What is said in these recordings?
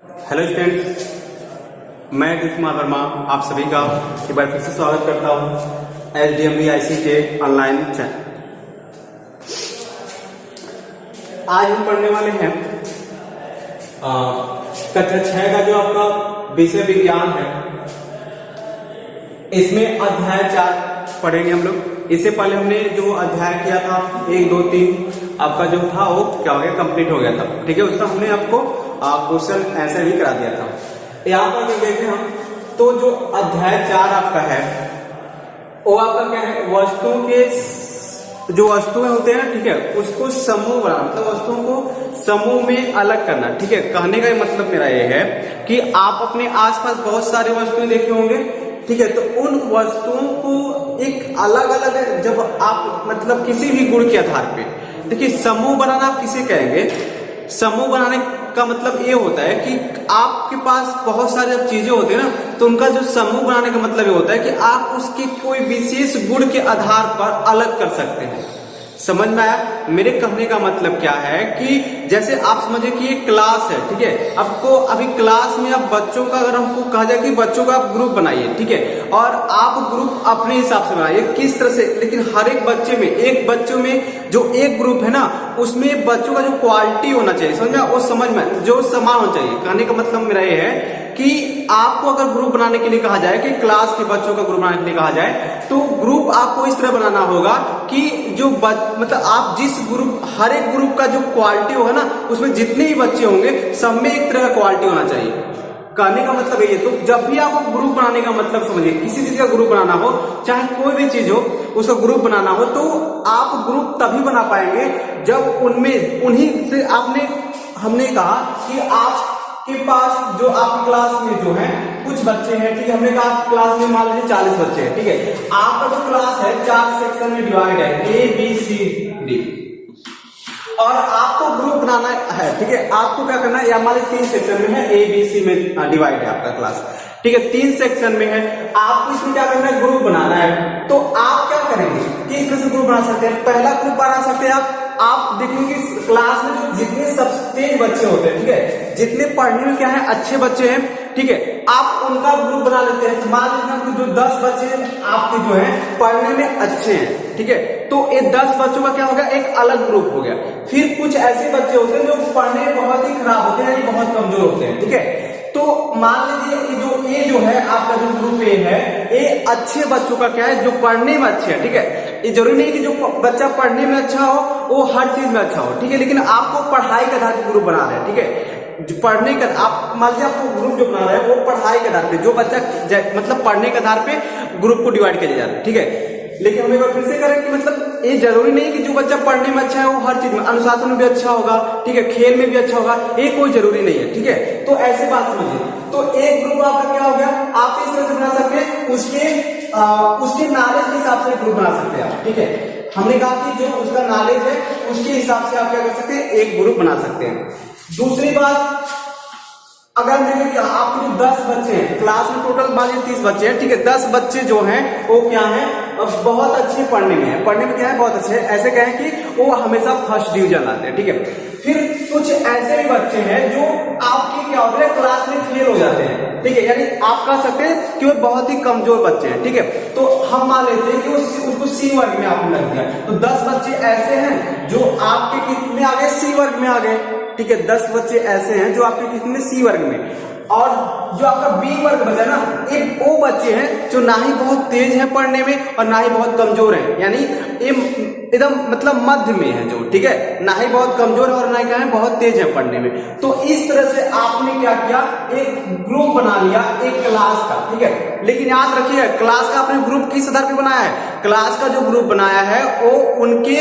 Hello students, मैं कृष्ण कुमार वर्मा आप सभी का एक बार फिर से स्वागत करता हूँ SDMB-IC के ऑनलाइन चैनल। आज हम पढ़ने वाले हैं कक्षा 6 का जो आपका विषय विज्ञान है, इसमें अध्याय 4 पढ़ेंगे हम लोग। इससे पहले हमने जो अध्याय किया था 1, 2, 3 आपका जो था वो क्या हो गया, कंप्लीट हो गया था। ठीक है, उसका हमने आपको क्वेश्चन आंसर भी करा दिया था। यहाँ पर अगर देखें हम तो जो अध्याय 4 आपका है वो आपका क्या है, वस्तुओं के जो वस्तुएं होते हैं, ठीक है, उसको समूह बनाना, मतलब वस्तुओं को समूह में अलग करना। ठीक है, कहने का मतलब मेरा ये है कि आप अपने आसपास बहुत सारी वस्तुएं देखे होंगे, ठीक है, तो उन वस्तुओं को एक अलग अलग जब आप मतलब किसी भी गुण के आधार पे, देखिए समूह बनाना आप किसे कहेंगे, समूह बनाने का मतलब ये होता है कि आपके पास बहुत सारी जब चीजें होती है ना, तो उनका जो समूह बनाने का मतलब ये होता है कि आप उसके कोई विशेष गुण के आधार पर अलग कर सकते हैं। समझ में आया? मेरे कहने का मतलब क्या है कि जैसे आप समझे कि ये क्लास है, ठीक है, आपको अभी क्लास में अब बच्चों का अगर हमको कहा जाए कि बच्चों का आप ग्रुप बनाइए, ठीक है, और आप ग्रुप अपने हिसाब से बनाइए किस तरह से, लेकिन हर एक बच्चे में, एक बच्चों में जो एक ग्रुप है ना, उसमें बच्चों का जो क्वालिटी होना चाहिए, समझ में, वो समझ में जो समान होना चाहिए। कहने का मतलब मेरा ये है कि आपको अगर ग्रुप बनाने के लिए कहा जाए कि क्लास के बच्चों का ग्रुप बनाने के लिए कहा जाए, तो ग्रुप आपको इस तरह बनाना होगा कि जो मतलब आप जिस ग्रुप, हर एक ग्रुप का जो क्वालिटी होगा ना, उसमें जितने भी बच्चे होंगे सब में एक तरह का क्वालिटी होना चाहिए। कहने का मतलब ये है, तो जब भी आप ग्रुप बनाने का मतलब समझिए, किसी चीज का ग्रुप बनाना हो, चाहे कोई भी चीज हो, उसका ग्रुप बनाना हो, तो आप ग्रुप तभी बना पाएंगे जब उनमें उन्हीं से हमने कहा कि आपके पास जो आप क्लास में जो है कुछ बच्चे हैं, ठीक है, हमने कहा आप क्लास में मान लीजिए 40 बच्चे हैं, ठीक है, आपका जो क्लास है 4 सेक्शन में डिवाइड है, ABCD, और आपको ग्रुप बनाना है, ठीक है, आपको क्या करना है, या मान लीजिए 3 सेक्शन में है, ABC में डिवाइड है आपका क्लास, ठीक है, 3 सेक्शन में है, आपको इसमें क्या करना है, ग्रुप बनाना है। तो आप क्या करेंगे, किस तरह से ग्रुप बना सकते हैं? पहला ग्रुप बना सकते हैं आप देखेंगे क्लास में जो जितने सबसे तेज बच्चे होते हैं, ठीक है, जितने पढ़ने में क्या है अच्छे बच्चे हैं, ठीक है, आप उनका ग्रुप बना लेते हैं। मान लीजिए जो 10 बच्चे आपके जो है पढ़ने में अच्छे हैं, ठीक है, तो ये 10 बच्चों का क्या हो गया, एक अलग ग्रुप हो गया। फिर कुछ ऐसे बच्चे होते हैं जो पढ़ने में बहुत ही खराब होते हैं, बहुत कमजोर होते हैं, ठीक है, तो मान लीजिए ये जो है आपका जो ग्रुप ए है, ये अच्छे बच्चों का क्या है, जो पढ़ने में अच्छे हैं, ठीक है, ये जरूरी नहीं कि जो बच्चा पढ़ने में अच्छा हो वो हर चीज में अच्छा हो, ठीक है, लेकिन आपको पढ़ाई के आधार पर ग्रुप बना रहे हैं, ठीक है, जो पढ़ने का आप मान लीजिए आपको ग्रुप जो बना रहे हैं वो पढ़ाई के आधार पे, जो बच्चा मतलब पढ़ने के आधार पे ग्रुप को डिवाइड किया जा रहा है, ठीक है, लेकिन हम एक बार फिर से करें कि मतलब ये जरूरी नहीं कि जो बच्चा पढ़ने में अच्छा है वो हर चीज में, अनुशासन में भी अच्छा होगा, ठीक है, खेल में भी अच्छा होगा, ये कोई जरूरी नहीं है, ठीक है, तो ऐसे बात समझिए। तो एक ग्रुप आपका क्या हो गया, आप इस तरह से बना सकते हैं, उसके नॉलेज के हिसाब से ग्रुप बना सकते हैं आप, ठीक है, हमने कहा कि जो उसका नॉलेज है उसके हिसाब से आप क्या कर सकते हैं, एक ग्रुप बना सकते हैं। दूसरी बात, अगर देखें कि आपके जो 10 बच्चे हैं क्लास में, टोटल मान लीजिए 30 बच्चे हैं, ठीक है, 10 बच्चे जो हैं वो क्या हैं, बहुत अच्छे पढ़ने में है, पढ़ने में क्या है, बहुत अच्छे हैं, ऐसे कहें कि वो हमेशा फर्स्ट डिवीजन लाते हैं, ठीक है। फिर कुछ ऐसे भी बच्चे हैं जो आपके क्या होते हैं, क्लास में फेल हो जाते हैं, ठीक है, यानी आप कह सकते हैं कि वो बहुत ही कमजोर बच्चे हैं, ठीक है, तो हम मान लेते हैं कि उसको C वर्ग में आपने लग दिया, तो 10 बच्चे ऐसे हैं जो आपके कितने आ गए, C वर्ग में आ गए, ठीक है, 10 बच्चे ऐसे हैं जो आपके कितने C वर्ग में, और जो आपका B वर्ग बचा ना, ये वो बच्चे हैं जो ना ही बहुत तेज हैं पढ़ने में और ना ही बहुत कमजोर हैं, यानी ये एकदम मतलब मध्य में है जो, ठीक है, ना ही बहुत कमजोर है और ना ही क्या है बहुत तेज है पढ़ने में। तो इस तरह से आपने क्या किया, एक ग्रुप बना लिया एक क्लास का, ठीक है, लेकिन याद रखिए क्लास का आपने ग्रुप किस आधार पे बनाया है, क्लास का जो ग्रुप बनाया है वो उनके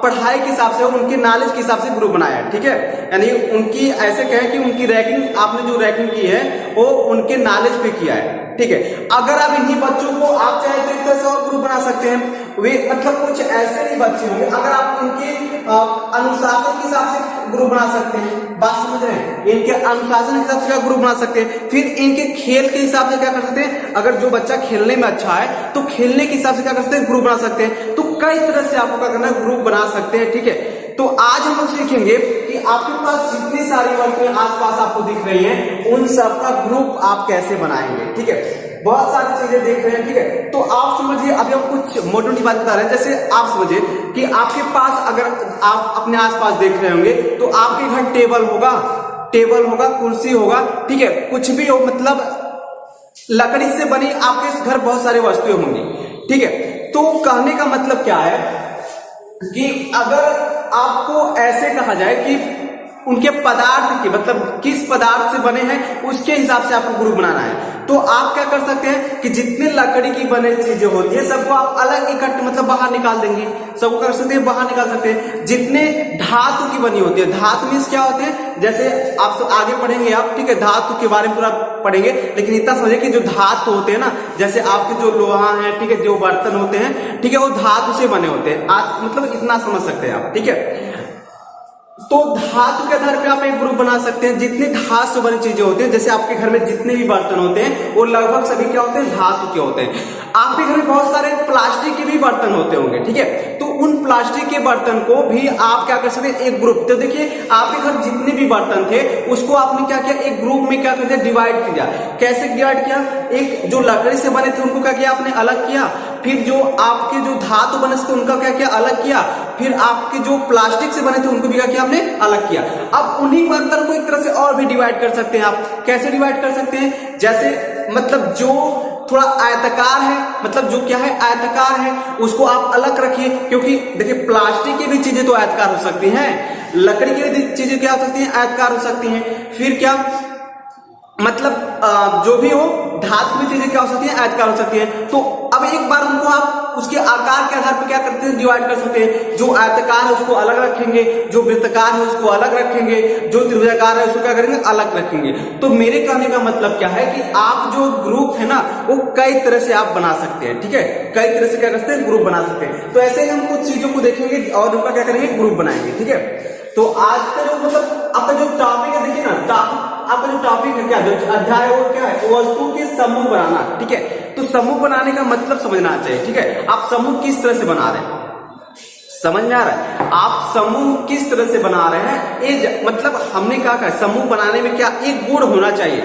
पढ़ाई के हिसाब से, उनके नॉलेज के हिसाब से ग्रुप बनाया है, ठीक है, यानी उनकी ऐसे कहें कि उनकी रैंकिंग, आपने जो रैंकिंग की है वो उनके नॉलेज पे किया है, ठीक है। अगर आप इन्हीं बच्चों को आप चाहे तो एक तरह से और ग्रुप बना सकते हैं, वे मतलब कुछ ऐसे भी बच्चे होंगे, अगर आप इनके अनुशासन के हिसाब से ग्रुप बना सकते हैं, बात समझ रहे हैं, इनके अनुशासन के हिसाब से ग्रुप बना सकते हैं, फिर इनके खेल के हिसाब से क्या कर सकते हैं, अगर जो बच्चा खेलने में अच्छा है तो खेलने के हिसाब से क्या कर सकते हैं, ग्रुप बना सकते हैं। तो कई तरह से आपको क्या करना है, ग्रुप बना सकते हैं, ठीक है। तो आज हम लोग सीखेंगे कि आपके पास जितनी सारी वस्तुएं आसपास आपको दिख रही हैं उन सबका ग्रुप आप कैसे बनाएंगे। ठीक है, बहुत सारी चीजें देख रहे हैं। ठीक है, तो आप समझिए, अभी हम कुछ मोटी मोटी बात बता रहे हैं। जैसे आप समझिए कि आपके पास अगर आप अपने आसपास देख रहे होंगे तो आपके घर टेबल होगा, कुर्सी होगा, ठीक है, कुछ भी हो, मतलब लकड़ी से बनी आपके घर बहुत सारी वस्तुएं होंगी। ठीक है, तो कहने का मतलब क्या है कि अगर आपको ऐसे कहा जाए कि उनके पदार्थ की, मतलब किस पदार्थ से बने हैं उसके हिसाब से आपको ग्रुप बनाना है, तो आप क्या कर सकते हैं कि जितने लकड़ी की बने चीजें होती है सबको आप अलग इकट्ठे, मतलब बाहर निकाल देंगे, सबको कर सकते हैं बाहर निकाल सकते हैं। जितने धातु की बनी होती है, धातु मीन्स क्या होते हैं, जैसे आप सब आगे पढ़ेंगे आप, ठीक है, धातु के बारे में पूरा पढ़ेंगे, लेकिन इतना समझिए कि जो धातु होते हैं ना, जैसे आपके जो लोहा है, ठीक है, जो बर्तन होते हैं, ठीक है, वो धातु से बने होते हैं। आज मतलब इतना समझ सकते हैं आप। ठीक है, तो धातु के आधार पे आप एक ग्रुप बना सकते हैं। जितनी धातु से बनी चीजें होती हैं, जैसे आपके घर में जितने भी बर्तन होते हैं वो लगभग सभी क्या होते हैं, धातु के होते हैं। आपके घर में बहुत सारे प्लास्टिक के भी बर्तन होते होंगे। ठीक है, तो उन प्लास्टिक के बर्तन को भी आप क्या कर सकते हैं, एक ग्रुप। तो देखिए, आपके घर जितने भी बर्तन थे उसको आपने क्या किया, एक ग्रुप में क्या कर दिया, डिवाइड किया। कैसे डिवाइड किया, एक जो लकड़ी से बने थे उनको क्या किया आपने, अलग किया। फिर जो आपके जो धातु बने थे उनका क्या किया, अलग किया। फिर आपके जो प्लास्टिक से बने थे उनको भी क्या किया हमने, अलग किया। अब उन्हीं बर्तन को एक तरह से और भी डिवाइड कर सकते हैं आप। कैसे डिवाइड कर सकते हैं, जैसे मतलब जो थोड़ा आयताकार है, मतलब जो क्या है आयताकार है, उसको आप अलग रखिए। क्योंकि देखिए, प्लास्टिक की भी चीजें तो आयताकार हो सकती हैं, लकड़ी की भी चीजें क्या हो सकती हैं, आयताकार हो सकती हैं। फिर क्या, मतलब जो भी हो, धातु की चीजें क्या हो सकती हैं, आयताकार हो सकती हैं। तो अब एक बार उनको आप उसके आकार के आधार पर क्या करते हैं, डिवाइड कर सकते हैं। जो आयताकार है उसको अलग रखेंगे, जो वृत्ताकार है उसको अलग रखेंगे, जो त्रिभुजाकार है उसको क्या करेंगे, अलग रखेंगे। तो मेरे कहने का मतलब क्या है कि आप जो ग्रुप है ना वो कई तरह से आप बना सकते हैं। ठीक है, कई तरह से क्या करते हैं, ग्रुप बना सकते हैं। तो ऐसे ही हम कुछ चीजों को देखेंगे और उनका क्या करेंगे, ग्रुप बनाएंगे। ठीक है, तो आज का जो मतलब आपका जो टॉपिक है, देखिए ना, आपका जो टॉपिक है, क्या जो अध्याय है वो क्या है, वस्तु के समूह बनाना। ठीक है, तो समूह बनाने का मतलब समझना चाहिए। ठीक है, आप समूह किस तरह से बना रहे हैं, समझ में आ रहा है, आप समूह किस तरह से बना रहे हैं। मतलब हमने क्या कहा, समूह बनाने में क्या एक गुण होना चाहिए।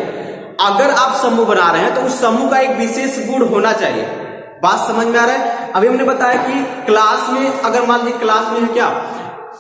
अगर आप समूह बना रहे हैं तो उस समूह का एक विशेष गुण होना चाहिए। बात समझ में आ रहा है। अभी हमने बताया कि क्लास में, अगर मान लीजिए क्लास में है क्या,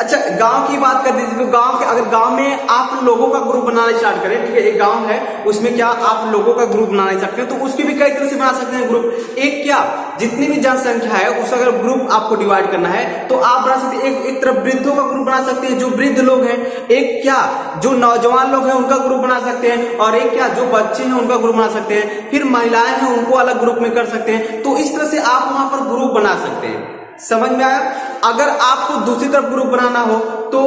अच्छा गांव की बात कर दीजिए, तो गांव के, अगर गांव में आप लोगों का ग्रुप बनाना स्टार्ट करें, ठीक है, एक गांव है उसमें क्या आप लोगों का ग्रुप बनाना सकते हैं, तो उसके भी कई तरह से बना सकते हैं ग्रुप। एक क्या, जितनी भी जनसंख्या है उसका अगर ग्रुप आपको डिवाइड करना है तो आप बना सकते हैं। एक तरफ वृद्धों का ग्रुप बना सकते हैं, जो वृद्ध लोग हैं। एक क्या, जो नौजवान लोग हैं उनका ग्रुप बना सकते हैं। और एक क्या, जो बच्चे हैं उनका ग्रुप बना सकते हैं। फिर महिलाएं हैं उनको अलग ग्रुप में कर सकते हैं। तो इस तरह से आप वहां पर ग्रुप बना सकते हैं। समझ में आया। अगर आपको दूसरी तरफ ग्रुप बनाना हो तो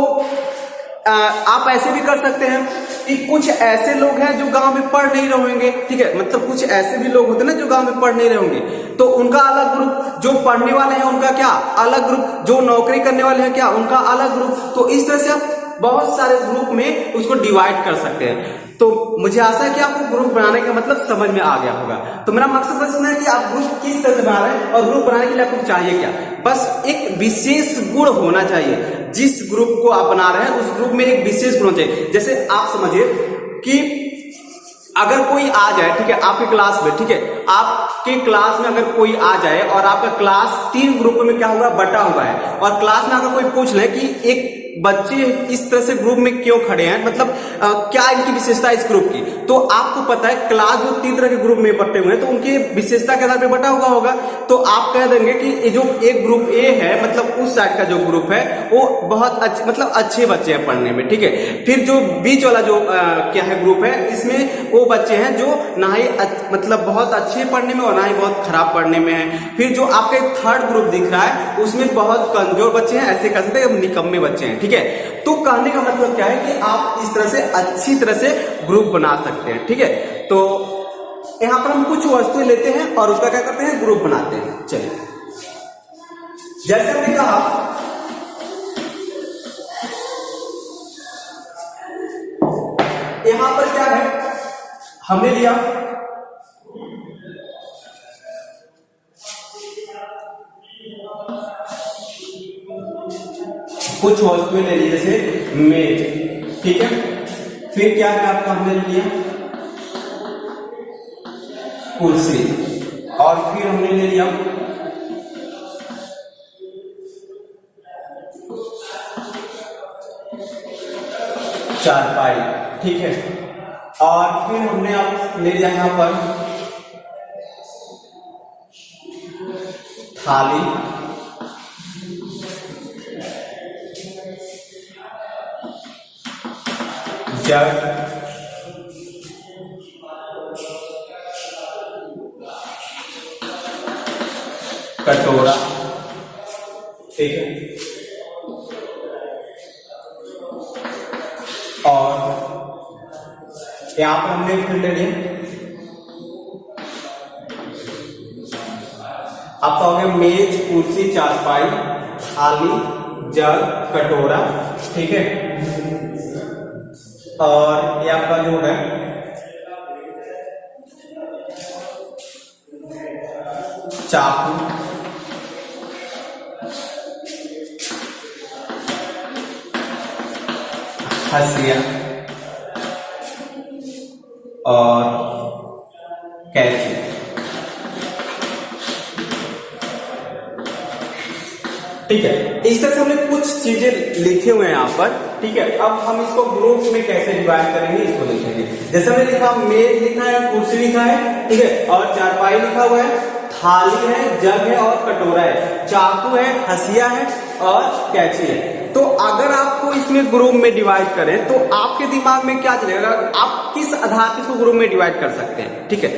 आप ऐसे भी कर सकते हैं कि कुछ ऐसे लोग हैं जो गांव में पढ़ नहीं रहे होंगे। ठीक है, मतलब कुछ ऐसे भी लोग होते हैं ना जो गांव में पढ़ नहीं रहे होंगे, तो उनका अलग ग्रुप। जो पढ़ने वाले हैं उनका क्या, अलग ग्रुप। जो नौकरी करने वाले हैं क्या, उनका अलग ग्रुप। तो इस तरह से आप बहुत सारे ग्रुप में उसको डिवाइड कर सकते हैं। तो मुझे आशा है कि आपको ग्रुप बनाने का मतलब समझ में आ गया होगा। तो मेरा मकसद बस इतना है कि आप ग्रुप किस तरह से बना रहे हैं और ग्रुप बनाने के लिए आपको चाहिए क्या, बस एक विशेष गुण होना चाहिए। जिस ग्रुप को आप बना रहे हैं उस ग्रुप में एक विशेष गुण चाहिए। जैसे आप समझिए कि अगर कोई आ जाए, ठीक है, आपके क्लास में, ठीक है, आपके क्लास में अगर कोई आ जाए और आपका क्लास 3 ग्रुप में क्या हुआ, बटा हुआ है, और क्लास में अगर कोई पूछ ले कि एक बच्चे इस तरह से ग्रुप में क्यों खड़े हैं, मतलब क्या इनकी विशेषता इस ग्रुप की, तो आपको पता है क्लास जो 3 तरह के ग्रुप में बटे हुए हैं तो उनकी विशेषता के आधार पर बटा हुआ होगा। तो आप कह देंगे कि ये जो एक ग्रुप ए है, मतलब उस साइड का जो ग्रुप है वो बहुत अच्छे, मतलब अच्छे बच्चे हैं पढ़ने में। ठीक है, फिर जो बीच वाला जो क्या है ग्रुप है, इसमें वो बच्चे हैं जो ना ही मतलब बहुत अच्छे पढ़ने में और ना ही बहुत खराब पढ़ने में है। फिर जो आपके थर्ड ग्रुप दिख रहा है उसमें बहुत कमजोर बच्चे हैं, ऐसे कह सकते हैं निकम्मे बच्चे हैं। ठीक है, तो कहने का मतलब क्या है कि आप इस तरह से अच्छी तरह से ग्रुप बना सकते हैं। ठीक है, तो यहां पर हम कुछ वस्तुएं लेते हैं और उसका क्या करते हैं, ग्रुप बनाते हैं। चलिए, जैसे हमने कहा यहां पर क्या है, हमने लिया कुछ वस्तुएं ले ली जैसे मेज, ठीक है। फिर क्या है आपका, हमने लिया कुर्सी, और फिर हमने ले लिया चारपाई, ठीक है। और फिर हमने आप ले लिया यहां पर थाली, जग, कटोरा, ठीक है। और यहां पर हमने फिर ले लिया आपका हो गया मेज, कुर्सी, चारपाई, थाली, जग, कटोरा, ठीक है। और ये आपका जो है चाकू, हंसिया और कैंची, ठीक है। इस तरह से हमने कुछ चीजें लिखे हुए हैं यहाँ पर, ठीक है। अब हम इसको ग्रुप में कैसे डिवाइड करेंगे इसको देखेंगे। जैसे हमने लिखा मेज लिखा है, कुर्सी लिखा है, ठीक है, और चारपाई लिखा हुआ है, थाली है, जग है और कटोरा है, चाकू है, हंसिया है और कैंची है। तो अगर आपको इसमें ग्रुप में डिवाइड करें तो आपके दिमाग में क्या चलेगा, आप किस आधार पर इसको ग्रुप में डिवाइड कर सकते हैं, ठीक है।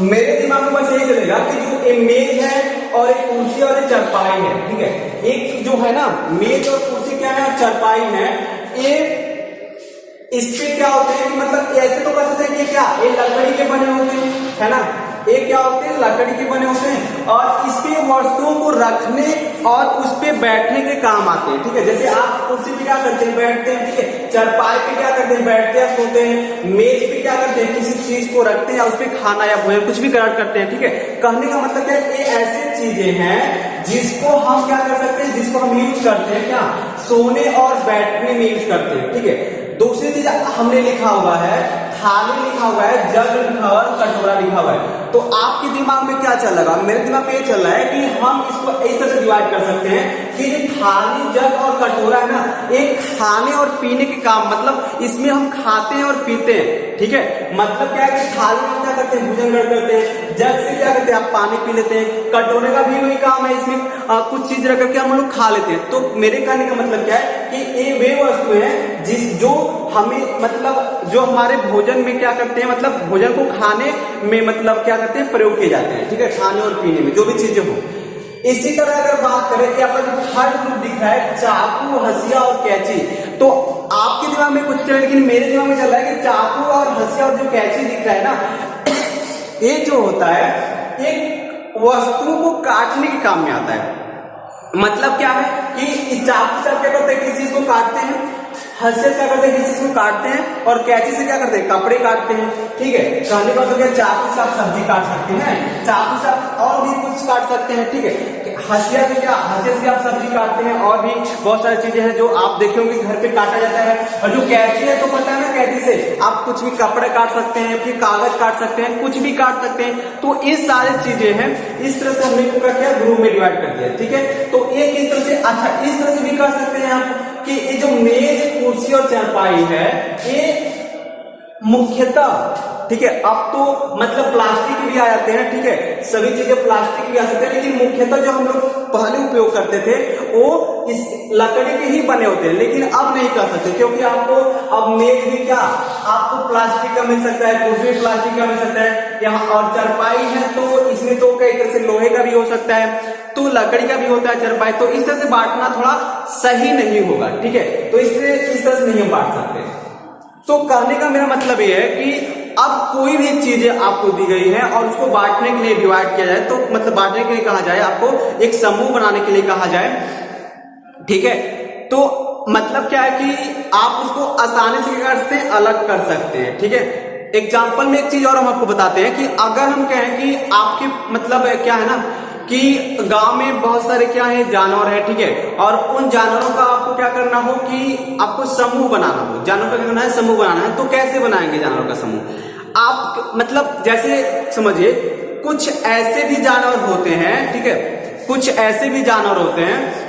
मेरे दिमाग में बस यही चलेगा कि जो एक मेज है और एक कुर्सी और एक चारपाई है, ठीक है। एक जो है ना मेज और कुर्सी क्या है, चारपाई है, ये इस पे क्या होते हैं कि मतलब ऐसे तो कर सकते हैं कि क्या ये लकड़ी के बने होते हैं, है ना, ये क्या होते हैं लकड़ी के बने होते हैं, और इसके वस्तुओं को रखने और उस पे बैठने के काम आते हैं, ठीक है। जैसे आप कुर्सी पे क्या करते हैं, बैठते हैं, ठीक है। चारपाई पे क्या करते हैं, बैठते हैं, सोते हैं। मेज पे क्या करते हैं, किसी चीज को रखते हैं या उस पे खाना या भोजन कुछ भी ग्रहण करते हैं, ठीक है। कहने का मतलब क्या है, ये ऐसी चीजें हैं जिसको हम क्या कर सकते हैं, जिसको हम यूज करते हैं क्या, सोने और बैठने में यूज करते हैं, ठीक है। दूसरी चीज हमने लिखा हुआ है, थाली लिखा हुआ है, जग लिखा हुआ है, कटोरा लिखा हुआ है। तो आपके दिमाग में क्या चल रहा है, मेरे दिमाग में ये चल रहा है कि हम इसको इस तरह से डिवाइड कर सकते हैं कि ये थाली, जग और कटोरा है ना, एक खाने और पीने के काम, मतलब इसमें हम खाते हैं और पीते हैं, ठीक है। मतलब क्या है कि थाली में क्या करते हैं, भोजन ग्रहण करते हैं, जग से क्या करते हैं, आप पानी पी लेते हैं, कटोरे का भी वही काम है, इसमें कुछ चीज रख करके हम लोग खा लेते हैं। तो मेरे कहने का मतलब क्या है कि ये वे वस्तु है जो हमें मतलब जो हमारे भोजन में क्या करते हैं, मतलब भोजन को खाने में मतलब क्या करते हैं, प्रयोग किए जाते हैं, ठीक है, खाने और पीने में जो भी चीजें हो। इसी तरह अगर बात करें कि आपका थर्ड ग्रुप दिख रहा है चाकू, हंसिया और कैंची, तो आपके दिमाग में कुछ चल रहा है, लेकिन मेरे दिमाग में चल रहा है कि चाकू और हंसिया और जो कैंची दिख रहा है ना, ये जो होता है एक वस्तुओं को काटने के काम में आता है। मतलब क्या है कि चाकू से आप क्या करते हैं, किसी चीज को काटते हैं, हंसिया क्या करते हैं, किसी चीज को काटते हैं, और कैंची से क्या करते हैं, कपड़े काटते हैं, ठीक है। कहने का मतलब क्या, चाकू से आप सब्जी काट सकते हैं, चाकू से आप और भी कुछ काट सकते हैं, ठीक है। हंसिया से क्या, हंसिया से आप सब्जी काटते हैं, और भी बहुत सारी चीजें हैं जो आप देखे होंगे घर पे काटा जाता है। और जो कैंची है तो पता है ना, कैंची से आप कुछ भी कपड़े काट सकते हैं, फिर कागज काट सकते हैं, कुछ भी काट सकते हैं। तो ये सारी चीजें हैं, इस तरह से हमने क्या किया, ग्रुप में डिवाइड कर दिया, ठीक है। तो एक इस तरह से, अच्छा इस तरह से भी कर सकते हैं आप कि ये जो मेज, कुर्सी और चारपाई है, ये मुख्यतः, ठीक है, अब तो मतलब प्लास्टिक भी आ जाते हैं, ठीक है, सभी चीजें प्लास्टिक भी आ सकते हैं, लेकिन मुख्यतः जो हम लोग पहले उपयोग करते थे वो इस लकड़ी के ही बने होते हैं। लेकिन अब नहीं कर सकते, क्योंकि आपको अब मेज भी क्या आपको प्लास्टिक का मिल सकता है, कुर्सी भी प्लास्टिक का मिल सकता है यहाँ, और चारपाई है तो इसमें तो कई तरह से लोहे का भी हो सकता है, तो लकड़ी का भी होता है चारपाई। तो इस तरह से बांटना थोड़ा सही नहीं होगा, ठीक है। तो इसलिए इस तरह से नहीं हम बांट सकते। तो कहने का मेरा मतलब ये है कि अब कोई भी चीजें आपको दी गई है और उसको बांटने के लिए डिवाइड किया जाए, तो मतलब बांटने के लिए कहा जाए, आपको एक समूह बनाने के लिए कहा जाए, ठीक है। तो मतलब क्या है कि आप उसको आसानी से क्या कर सकते हैं, अलग कर सकते हैं, ठीक है। एग्जाम्पल में एक चीज और हम आपको बताते हैं कि अगर हम कहें कि आपके मतलब क्या है ना कि गांव में बहुत सारे क्या है जानवर है, ठीक है, और उन जानवरों का आपको क्या करना हो कि आपको समूह बनाना हो, जानवरों का क्या करना है, समूह बनाना है। तो कैसे बनाएंगे जानवरों का समूह आप, मतलब जैसे समझिए कुछ ऐसे भी जानवर होते हैं, ठीक है, कुछ ऐसे भी जानवर होते हैं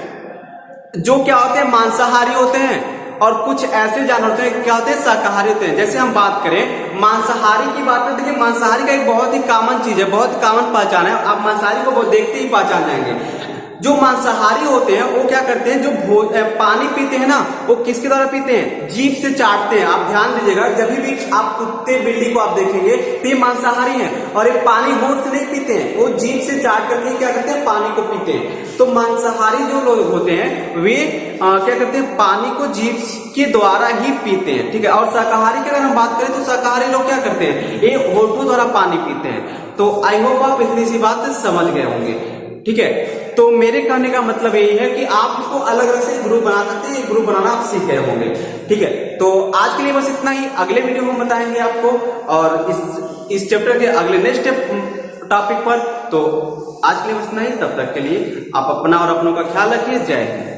जो क्या होते हैं, मांसाहारी होते हैं, और कुछ ऐसे जानवर होते हैं क्या होते हैं, शाकाहारी होते हैं। जैसे हम बात करें मांसाहारी की बात करें, देखिए मांसाहारी का एक बहुत ही कॉमन चीज है, बहुत कॉमन पहचान है, आप मांसाहारी को बहुत देखते ही पहचान जाएंगे। जो मांसाहारी होते हैं वो क्या करते हैं, जो पानी पीते हैं ना, वो किसके द्वारा पीते हैं, जीभ से चाटते हैं। आप ध्यान दीजिएगा, जब भी आप कुत्ते बिल्ली को आप देखेंगे तो ये मांसाहारी हैं, और ये पानी होठ से नहीं पीते हैं, वो जीभ से चाट करके क्या करते हैं, पानी को पीते हैं। तो मांसाहारी जो लोग होते हैं वे क्या करते हैं, पानी को जीभ के द्वारा ही पीते हैं, ठीक है। और शाकाहारी की अगर हम बात करें तो शाकाहारी लोग क्या करते हैं, ये होठों द्वारा पानी पीते हैं। तो आई होप आप इतनी सी बात समझ गए होंगे, ठीक है। तो मेरे कहने का मतलब यही है कि आप इसको अलग अलग से ग्रुप बना सकते हैं, ग्रुप बनाना आप सीख गए होंगे, ठीक है। तो आज के लिए बस इतना ही, अगले वीडियो में बताएंगे आपको और इस चैप्टर के अगले नेक्स्ट टॉपिक पर। तो आज के लिए बस इतना ही, तब तक के लिए आप अपना और अपनों का ख्याल रखिए। जय हिंद।